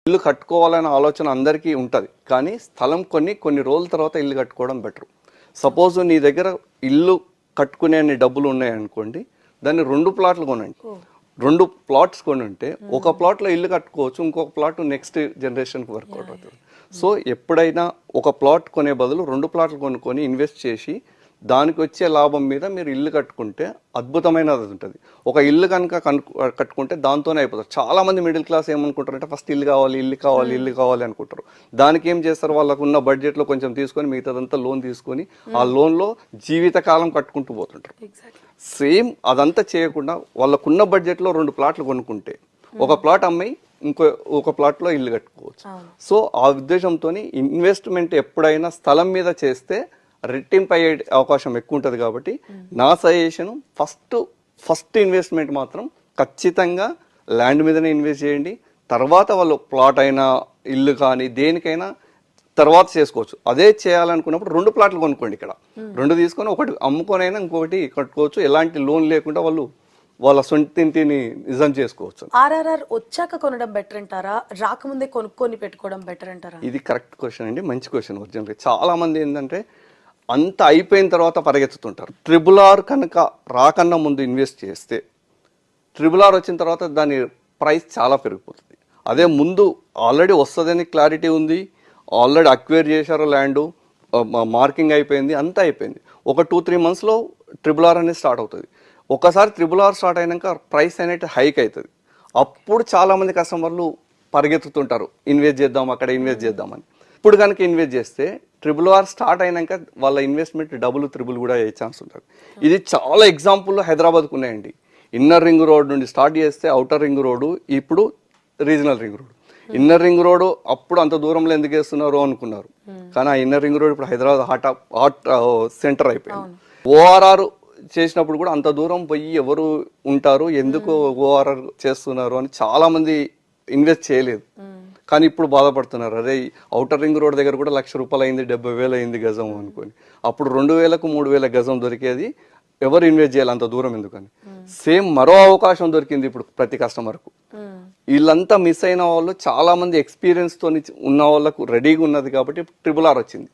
ఇల్లు కట్టుకోవాలనే ఆలోచన అందరికీ ఉంటుంది. కానీ స్థలం కొన్ని రోజుల తర్వాత ఇల్లు కట్టుకోవడం బెటర్. సపోజ్ నీ దగ్గర ఇల్లు కట్టుకునే డబ్బులు ఉన్నాయనుకోండి, దాన్ని 2 ప్లాట్లు కొనండి. 2 ప్లాట్స్ కొని ఉంటే ఒక ప్లాట్లో ఇల్లు కట్టుకోవచ్చు, ఇంకొక ప్లాట్ నెక్స్ట్ జనరేషన్కి వర్కౌట్ అవుతుంది. సో ఎప్పుడైనా ఒక ప్లాట్ కొనే బదులు 2 ప్లాట్లు కొనుక్కొని ఇన్వెస్ట్ చేసి దానికి వచ్చే లాభం మీద మీరు ఇల్లు కట్టుకుంటే అద్భుతమైనది ఉంటుంది. ఒక ఇల్లు కనుక కట్టుకుంటే దాంతోనే అయిపోతారు. చాలా మంది మిడిల్ క్లాస్ ఏమనుకుంటారంటే ఫస్ట్ ఇల్లు కావాలి అనుకుంటారు. దానికి ఏం చేస్తారు, వాళ్ళకు ఉన్న బడ్జెట్లో కొంచెం తీసుకొని మిగతాదంతా లోన్ తీసుకొని ఆ లోన్లో జీవితకాలం కట్టుకుంటూ పోతుంటారు. సేమ్ అదంతా చేయకుండా వాళ్ళకున్న బడ్జెట్లో 2 ప్లాట్లు కొనుక్కుంటే ఒక ప్లాట్ అమ్మాయి ఒక ప్లాట్లో ఇల్లు కట్టుకోవచ్చు. సో ఆ ఉద్దేశంతో ఇన్వెస్ట్మెంట్ ఎప్పుడైనా స్థలం మీద చేస్తే రెట్టింపు అయ్యే అవకాశం ఎక్కువ ఉంటుంది. కాబట్టి నా సజెషన్ ఫస్ట్ ఇన్వెస్ట్మెంట్ మాత్రం ఖచ్చితంగా ల్యాండ్ మీదనే ఇన్వెస్ట్ చేయండి. తర్వాత వాళ్ళు ప్లాట్ అయినా ఇల్లు కానీ దేనికైనా తర్వాత చేసుకోవచ్చు. అదే చేయాలనుకున్నప్పుడు 2 ప్లాట్లు కొనుక్కోండి. ఇక్కడ 2 తీసుకొని ఒకటి అమ్ముకొనైనా ఇంకొకటి కట్టుకోవచ్చు. ఎలాంటి లోన్ లేకుండా వాళ్ళ సొంత ఇంటిని నిజం చేసుకోవచ్చు. ఆర్ఆర్ఆర్ వచ్చాక కొనడం బెటర్ అంటారా, రాకముందే కొనుక్కొని పెట్టుకోవడం బెటర్ అంటారా? ఇది కరెక్ట్ క్వశ్చన్ అండి, మంచి క్వశ్చన్. ఒరిజినల్గా చాలా మంది ఏంటంటే అంత అయిపోయిన తర్వాత పరిగెత్తుతుంటారు. RRR కనుక రాకన్నా ముందు ఇన్వెస్ట్ చేస్తే RRR వచ్చిన తర్వాత దాని ప్రైస్ చాలా పెరిగిపోతుంది. అదే ముందు ఆల్రెడీ వస్తుందని క్లారిటీ ఉంది, ఆల్రెడీ అక్వైర్ చేశారు, ల్యాండ్ మార్కింగ్ అయిపోయింది, అంతా అయిపోయింది. ఒక 2-3 మంత్స్లో RRR అనేది స్టార్ట్ అవుతుంది. ఒకసారి RRR స్టార్ట్ అయినాక ప్రైస్ అనేది హైక్ అవుతుంది. అప్పుడు చాలామంది కస్టమర్లు పరిగెత్తుతుంటారు, ఇన్వెస్ట్ చేద్దాం అక్కడ ఇన్వెస్ట్ చేద్దామని. ఇప్పుడు కనుక ఇన్వెస్ట్ చేస్తే RRR స్టార్ట్ అయినాక వాళ్ళ ఇన్వెస్ట్మెంట్ డబుల్ త్రిబుల్ కూడా అయ్యే ఛాన్స్ ఉంటుంది. ఇది చాలా ఎగ్జాంపుల్ హైదరాబాద్కు ఉన్నాయండి. ఇన్నర్ రింగ్ రోడ్ నుండి స్టార్ట్ చేస్తే అవుటర్ రింగ్ రోడ్డు, ఇప్పుడు regional ring road. Inner ring road అప్పుడు అంత దూరంలో ఎందుకు వేస్తున్నారు అనుకున్నారు, కానీ ఆ ఇన్నర్ రింగ్ రోడ్ ఇప్పుడు హైదరాబాద్ హాట్ సెంటర్ అయిపోయింది. ORR చేసినప్పుడు కూడా అంత దూరం పోయి ఎవరు ఉంటారు, ఎందుకు ORR చేస్తున్నారు అని చాలా మంది ఇన్వెస్ట్ చేయలేదు. కానీ ఇప్పుడు బాధపడుతున్నారు, అరే అవుటర్ రింగ్ రోడ్ దగ్గర కూడా ₹1,00,000 అయింది, 70,000 అయింది గజం అనుకొని. అప్పుడు 2,000కు 3,000 గజం దొరికేది, ఎవరు ఇన్వెస్ట్ చేయాలి అంత దూరం ఎందుకని. సేమ్ మరో అవకాశం దొరికింది ఇప్పుడు ప్రతి కస్టమర్కు. వీళ్ళంతా మిస్ అయిన వాళ్ళు చాలా మంది ఎక్స్పీరియన్స్ తో ఉన్న వాళ్ళకు రెడీగా ఉన్నది కాబట్టి RRR వచ్చింది.